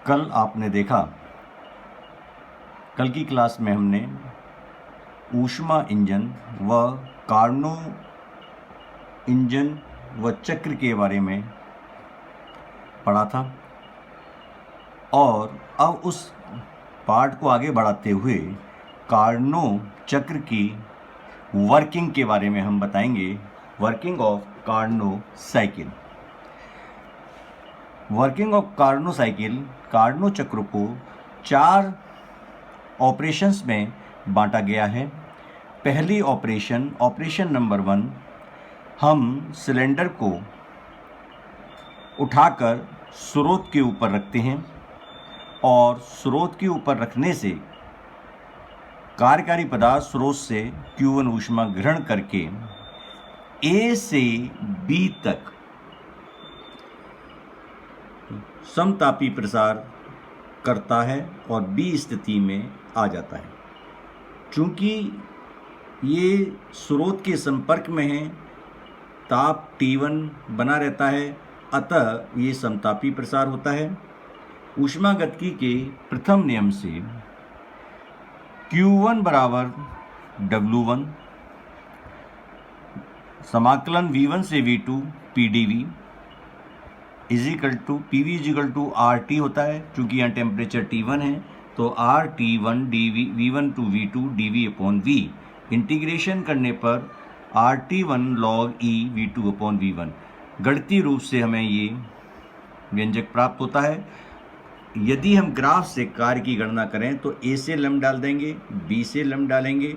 कल आपने देखा, कल की क्लास में हमने ऊष्मा इंजन व कार्नोट इंजन व चक्र के बारे में पढ़ा था और अब उस पार्ट को आगे बढ़ाते हुए कार्नोट चक्र की वर्किंग के बारे में हम बताएंगे। Working of Carnot cycle. Working of Carnot cycle, Carnot चक्र को 4 ऑपरेशंस में बांटा गया है। पहली ऑपरेशन नंबर 1, हम सिलेंडर को उठाकर स्रोत के ऊपर रखते हैं और स्रोत के ऊपर रखने से कार्यकारी पदार्थ स्रोत से Q1 ऊष्मा ग्रहण करके A से B तक समतापी प्रसार करता है और B स्थिति में आ जाता है। चूँकि ये स्रोत के संपर्क में है, ताप T1 बना रहता है, अतः ये समतापी प्रसार होता है। ऊष्मागतिकी के प्रथम नियम से Q1 बराबर W1 समाकलन V1 से V2 PdV PV is equal to RT होता है। चूँकि यहाँ टेम्परेचर T1 है तो RT1 V1 to V2 dV/V। Integration करने पर RT1 log E V2/V1। गणितीय रूप से हमें ये व्यंजक प्राप्त होता है। यदि हम ग्राफ से कार्य की गणना करें तो A से लंब डाल देंगे, B से लंब डालेंगे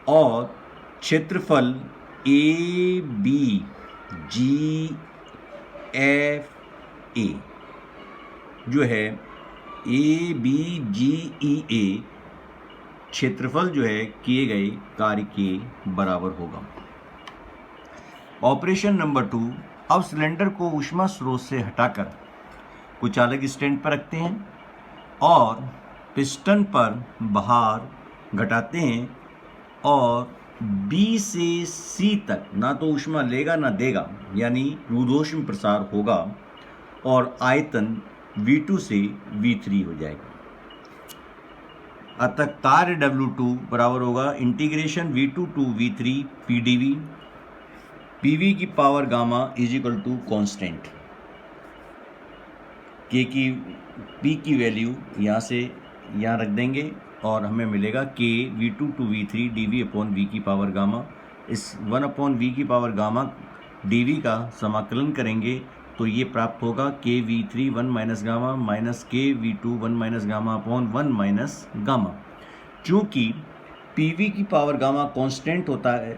और क्षेत्रफल ABGFA जो है ABGEA क्षेत्रफल जो है किए गए कार्य के बराबर होगा। ऑपरेशन नंबर 2, अब सिलेंडर को ऊष्मा स्रोत से हटाकर कुछ अलग स्टैंड पर रखते हैं और पिस्टन पर भार घटाते हैं और B से C तक ना तो ऊष्मा लेगा ना देगा, यानी रुद्धोष्म प्रसार होगा और आयतन V2 से V3 हो जाएगा। अतः कार्य W2 बराबर होगा integration V2 to V3 PdV PV की power gamma is equal to constant. P की वैल्यू यहाँ से यहाँ रख देंगे और हमें मिलेगा K V2 to V3 dV/V की पावर गामा। इस 1/V की पावर गामा dV का समाकलन करेंगे तो ये प्राप्त होगा K V3 1 minus gamma minus K V2 1 minus gamma upon 1 minus gamma. चूँकि PV की पावर गामा कांस्टेंट होता है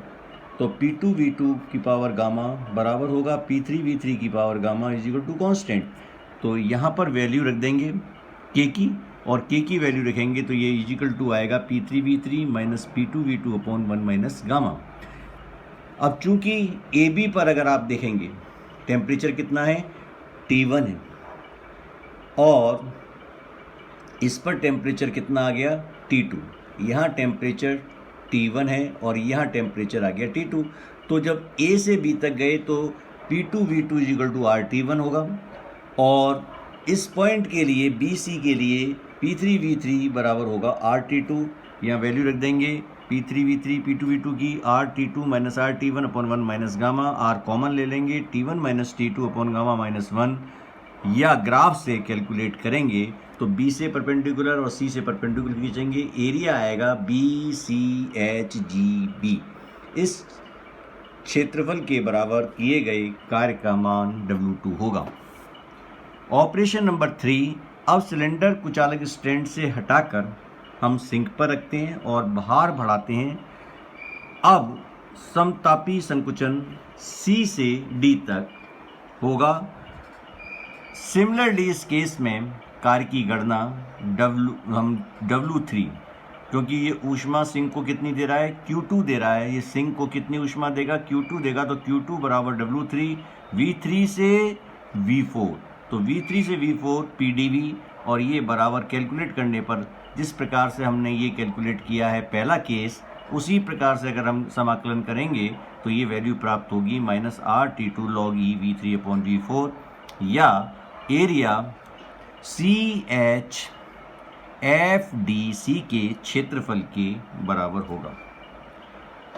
तो P2 V2 की पावर गामा बराबर होगा P3 V3 की power gamma is equal to constant. तो यहाँ पर वैल्यू रख देंगे K की और K की वैल्यू रखेंगे तो ये इजिकल टू आएगा P3 V3 minus P2 V2 upon 1 minus gamma. अब चूँकि AB पर अगर आप देखेंगे टेम्परेचर कितना है, T1 है और इस पर टेम्परेचर कितना आ गया, T2। यहाँ टेम्परेचर T1 है और यहाँ टेम्परेचर आ गया T2। तो जब A से B तक गए तो P2 V2 is equal to RT1 होगा और इस पॉइंट के लिए BC के लिए P3 V3 बराबर होगा RT2। यहाँ वैल्यू रख देंगे P3 V3 P2 V2 की RT2 minus RT1 upon 1 minus gamma. R common ले लेंगे, T1 minus T2 upon gamma minus 1। या ग्राफ से कैलकुलेट करेंगे तो B से परपेंडिकुलर और C से परपेंडिकुलर खींचेंगे, एरिया आएगा BCHGB। इस क्षेत्रफल के बराबर किए गए कार्य का मान W2 होगा। ऑपरेशन नंबर 3, अब सिलेंडर कुचालक स्टैंड से हटाकर हम सिंक पर रखते हैं और भार बढ़ाते हैं। अब समतापी संकुचन C से D तक होगा। सिमिलरली इस केस में कार्य की गणना W3, क्योंकि ये ऊष्मा सिंक को कितनी दे रहा है, Q2 दे रहा है। ये सिंक को कितनी ऊष्मा देगा, Q2 देगा, तो Q2 बराबर W3 V3 से V4। तो V3 से V4 PdV और ये बराबर कैलकुलेट करने पर जिस प्रकार से हमने ये कैलकुलेट किया है पहला केस, उसी प्रकार से अगर हम समाकलन करेंगे तो ये वैल्यू प्राप्त होगी minus RT2 log E V3/V4 या एरिया CHFDC के क्षेत्रफल के बराबर होगा।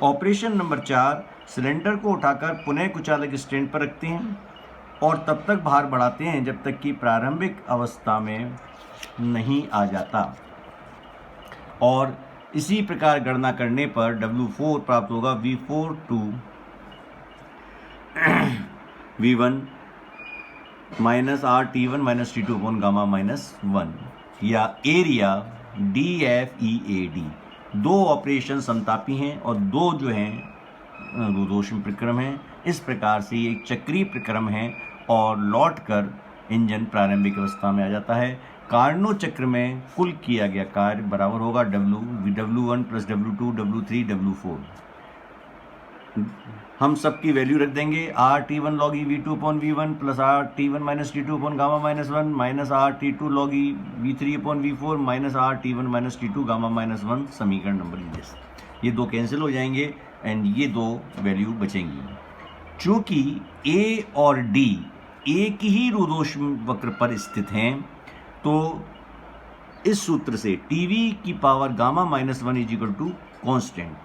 ऑपरेशन नंबर 4, सिलेंडर को उठाकर पुनः कुचालक स्टैंड पर रखते हैं और तब तक भार बढ़ाते हैं जब तक कि प्रारंभिक अवस्था में नहीं आ जाता, और इसी प्रकार गणना करने पर W4 प्राप्त होगा V4 to V1 minus RT1 minus T2 upon gamma minus 1, या एरिया DFEAD। दो ऑपरेशन समतापी हैं और दो जो हैं रोधोष्म प्रक्रम हैं। इस प्रकार से ये एक चक्रीय प्रक्रम है और लौट कर इंजन प्रारंभिक अवस्था में आ जाता है। कार्नोट चक्र में कुल किया गया कार्य बराबर होगा W1 plus W2 W3 W4। हम सबकी वैल्यू रख देंगे। RT1 log E V2 upon V1 plus RT1 minus T2 upon gamma minus 1 minus RT2 log E V3 upon V4 minus RT1 minus T2 gamma minus 1, समीकरण number इस। ये दो cancel हो जाएंगे एंड ये दो वैल्यू बचेंगी। चूंकि A और D एक ही रोधोष्म वक्र पर स्थित हैं, तो इस सूत्र से TV की power gamma minus 1 is equal to constant.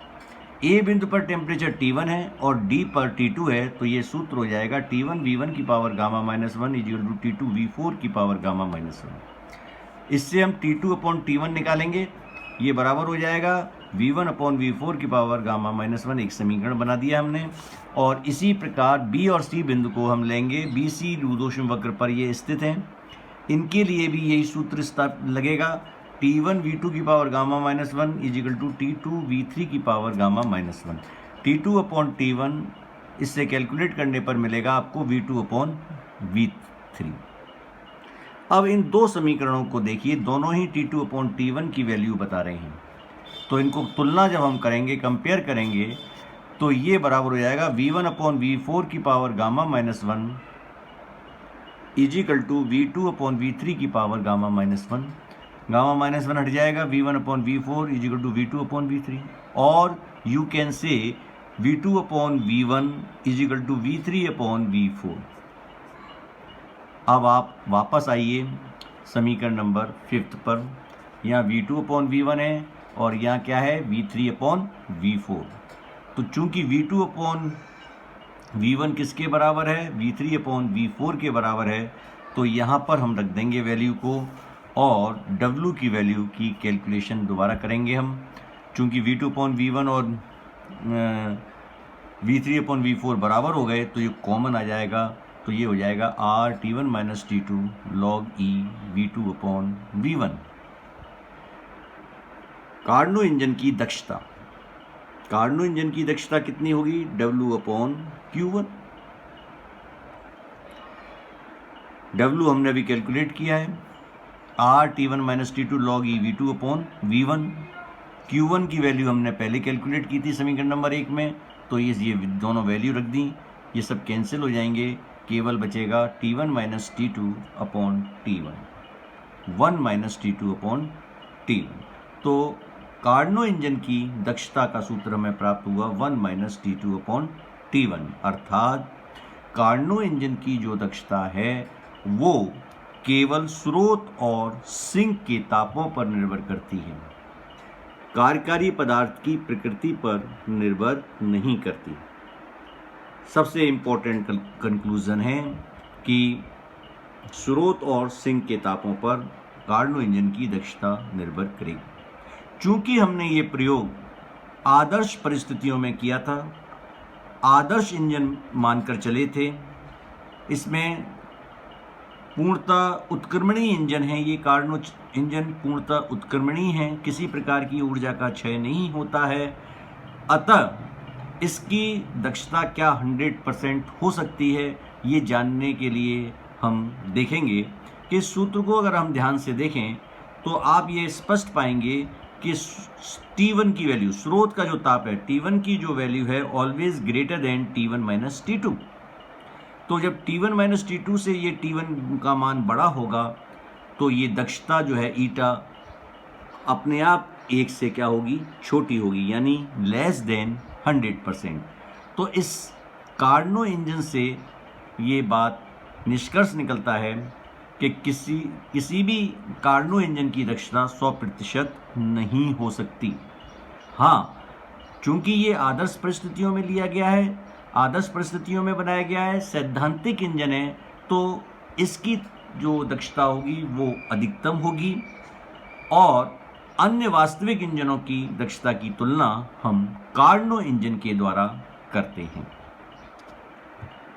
A बिंदु पर टेम्परेचर T1 है और D पर T2 है, तो ये सूत्र हो जाएगा T1 V1 की power gamma minus 1 is equal to T2 V4 की पावर गामा माइनस 1। इससे हम T2 अपॉन T1 निकालेंगे, ये बराबर हो जाएगा V1 अपॉन V4 की पावर गामा माइनस 1। एक समीकरण बना दिया हमने। और इसी प्रकार B और C बिंदु को हम लेंगे, BC रोधोष्म वक्र पर ये स्थित हैं, इनके लिए भी यही सूत्र स्थापित लगेगा। T1 V2 की power gamma minus 1 is equal to T2 V3 की power gamma minus 1। T2 upon T1 इससे कैलकुलेट करने पर मिलेगा आपको V2 अपॉन V3। अब इन दो समीकरणों को देखिए, दोनों ही T2 अपॉन T1 की वैल्यू बता रहे हैं, तो इनको तुलना जब हम करेंगे, कंपेयर करेंगे, तो ये बराबर हो जाएगा V1 अपॉन V4 की power gamma minus 1 is equal to V2 upon V3 की power gamma minus 1। Gamma minus 1 हट जाएगा, V1 upon V4 is equal to V2 upon V3, और you can say V2 upon V1 is equal to V3 upon V4। अब आप वापस आइए समीकरण number 5 पर। यहाँ V2 अपॉन V1 है और यहाँ क्या है, V3 अपॉन V4। तो चूंकि V2 अपॉन V1 किसके बराबर है, V3 अपॉन V4 के बराबर है, तो यहाँ पर हम रख देंगे वैल्यू को और W की वैल्यू की कैलकुलेशन दोबारा करेंगे हम। चूंकि V2 अपॉन V1 और V3 अपॉन V4 बराबर हो गए, तो ये कॉमन आ जाएगा, तो ये हो जाएगा RT1 minus T2 log E V2 upon V1। Carnot engine की दक्षता, कार्नो इंजन की दक्षता कितनी होगी, W अपॉन Q1। W हमने अभी कैलकुलेट किया है, RT1 minus T2 log E V2 upon V1। Q1 की वैल्यू हमने पहले कैलकुलेट की थी समीकरण नंबर 1 में, तो ये दोनों वैल्यू रख दी, ये सब कैंसिल हो जाएंगे, केवल बचेगा T1 minus T2 upon T1, 1 minus T2 upon T1। तो कार्नो इंजन की दक्षता का सूत्र हमें प्राप्त हुआ 1 माइनस T2 अपॉन T1, अर्थात कार्नो इंजन की जो दक्षता है वो केवल स्रोत और सिंक के तापों पर निर्भर करती है, कार्यकारी पदार्थ की प्रकृति पर निर्भर नहीं करती। सबसे इम्पोर्टेंट कंक्लूजन है कि स्रोत और सिंक के तापों पर कार्नो इंजन की दक्षता निर्भर करेगी। चूंकि हमने ये प्रयोग आदर्श परिस्थितियों में किया था, आदर्श इंजन मानकर चले थे, इसमें पूर्णतः उत्क्रमणीय इंजन है, ये कार्नो इंजन पूर्णतः उत्क्रमणीय है, किसी प्रकार की ऊर्जा का क्षय नहीं होता है, अतः इसकी दक्षता क्या 100% हो सकती है, ये जानने के लिए हम देखेंगे कि इस सूत्र को अगर हम ध्यान से देखें तो आप ये स्पष्ट पाएंगे कि T1 की वैल्यू, स्रोत का जो ताप है, T1 की जो वैल्यू है always greater than T1 minus T2। तो जब T1 माइनस T2 से ये T1 का मान बड़ा होगा, तो ये दक्षता जो है ईटा अपने आप 1 से क्या होगी, छोटी होगी, यानी लेस देन 100%। तो इस कार्नो इंजन से ये बात निष्कर्ष निकलता है कि किसी भी कार्नो इंजन की दक्षता 100% नहीं हो सकती। हाँ, चूंकि ये आदर्श परिस्थितियों में लिया गया है, आदर्श परिस्थितियों में बनाया गया है, सैद्धांतिक इंजन है, तो इसकी जो दक्षता होगी वो अधिकतम होगी और अन्य वास्तविक इंजनों की दक्षता की तुलना हम कार्नो इंजन के द्वारा करते हैं।